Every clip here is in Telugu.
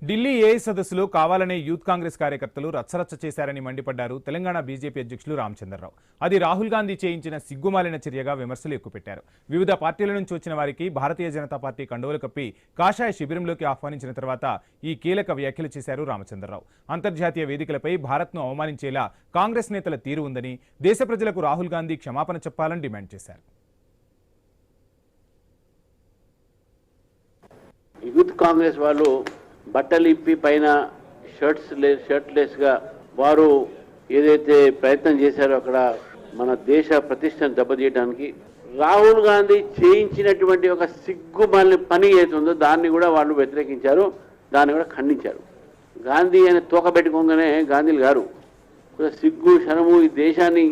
ఢిల్లీ ఏఐ సదస్సులో కావాలనే యూత్ కాంగ్రెస్ కార్యకర్తలు రచ్చరచ్చ చేశారని మండిపడ్డారు తెలంగాణ బీజేపీ అధ్యక్షులు రామచంద్రరావు. అది రాహుల్ గాంధీ చేయించిన సిగ్గుమాలిన చర్యగా విమర్శలు ఎక్కుపెట్టారు. వివిధ పార్టీల నుంచి వచ్చిన వారికి భారతీయ జనతా పార్టీ కండువలు కప్పి కాషాయ శిబిరంలోకి ఆహ్వానించిన తర్వాత ఈ కీలక వ్యాఖ్యలు చేశారు రామచంద్రరావు. అంతర్జాతీయ వేదికలపై భారత్ను అవమానించేలా కాంగ్రెస్ నేతల తీరు ఉందని, దేశ ప్రజలకు రాహుల్ గాంధీ క్షమాపణ చెప్పాలని డిమాండ్ చేశారు. యూత్ కాంగ్రెస్ వాళ్ళు బట్టలు ఇప్పి పైన షర్ట్లెస్గా వారు ఏదైతే ప్రయత్నం చేశారో అక్కడ మన దేశ ప్రతిష్టను దెబ్బతీయడానికి రాహుల్ గాంధీ చేయించినటువంటి ఒక సిగ్గుమాలిన పని ఏతుందో దాన్ని కూడా వాళ్ళు వ్యతిరేకించారు, దాన్ని కూడా ఖండించారు. గాంధీ అని తోకబెట్టుకోగానే గాంధీలు గారు సిగ్గు శరము ఈ దేశాన్ని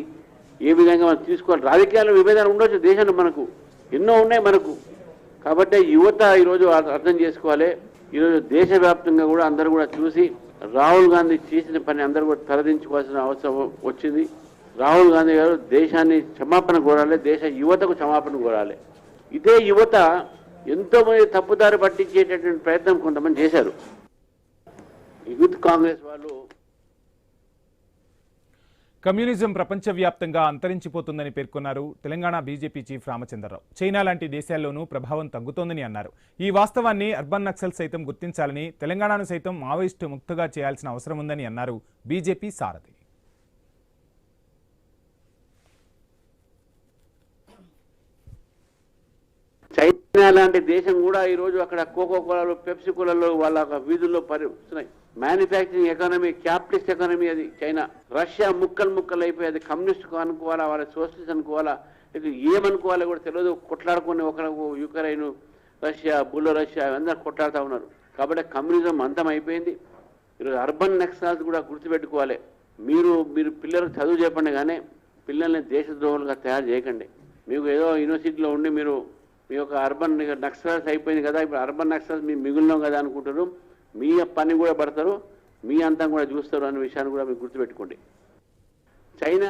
ఏ విధంగా మనం తీసుకోవాలి. రాజకీయాల్లో విభేదాలు ఉండొచ్చు, దేశంలో మనకు ఎన్నో ఉన్నాయి మనకు. కాబట్టి యువత ఈరోజు అర్థం చేసుకోవాలి. ఈరోజు దేశవ్యాప్తంగా కూడా అందరూ కూడా చూసి రాహుల్ గాంధీ చేసిన పని అందరూ కూడా తలదించుకోవాల్సిన అవసరం వచ్చింది. రాహుల్ గాంధీ గారు దేశాన్ని క్షమాపణ కోరాలి, దేశ యువతకు క్షమాపణ కోరాలి. ఇదే యువత ఎంతోమంది తప్పుదారి పట్టించేటటువంటి ప్రయత్నం కొంతమంది చేశారు. యూత్ కాంగ్రెస్ వాళ్ళు కమ్యూనిజం ప్రపంచవ్యాప్తంగా అంతరించిపోతుందని పేర్కొన్నారు Telangana BJP chief Ramachandrarao. China లాంటి దేశాల్లోనూ ప్రభావం తగ్గుతోందని అన్నారు. ఈ వాస్తవాన్ని అర్బన్ నక్సల్ సైతం గుర్తించాలని, తెలంగాణను సైతం మావోయిస్టు ముక్తగా చేయాల్సిన అవసరం ఉందని అన్నారు బీజేపీ సారథి. చైనా లాంటి దేశం కూడా ఈరోజు అక్కడ కోకో కోలాలు, పెప్సీ కోలాలు వాళ్ళ వీధుల్లో వస్తున్నాయి. మ్యానుఫ్యాక్చరింగ్ ఎకానమీ, క్యాపిటలిస్ట్ ఎకానమీ అది చైనా. రష్యా ముక్కలు అయిపోయి అది కమ్యూనిస్ట్ అనుకోవాలా, వాళ్ళ సోషలిస్ట్ అనుకోవాలా, ఇది ఏమనుకోవాలో కూడా తెలియదు. కొట్లాడుకుని ఒకరికి యుక్రెయిన్, రష్యా, రష్యా అందరూ కొట్లాడుతూ ఉన్నారు. కాబట్టి కమ్యూనిజం అంతం అయిపోయింది. ఈరోజు అర్బన్ నక్సల్స్ కూడా గుర్తుపెట్టుకోవాలి. మీరు పిల్లలకు చదువు చెప్పండి, కానీ పిల్లల్ని దేశద్రోహులుగా తయారు చేయకండి. మీకు ఏదో యూనివర్సిటీలో ఉండి మీరు మీ యొక్క అర్బన్ నక్సల్స్ అయిపోయింది కదా, ఇప్పుడు అర్బన్ నక్సల్స్ మీ మిగులున్నాం కదా అనుకుంటారు. మీ పని కూడా పడతారు, మీ అంతం కూడా చూస్తారు అనే విషయాన్ని కూడా మీరు గుర్తుపెట్టుకోండి. చైనా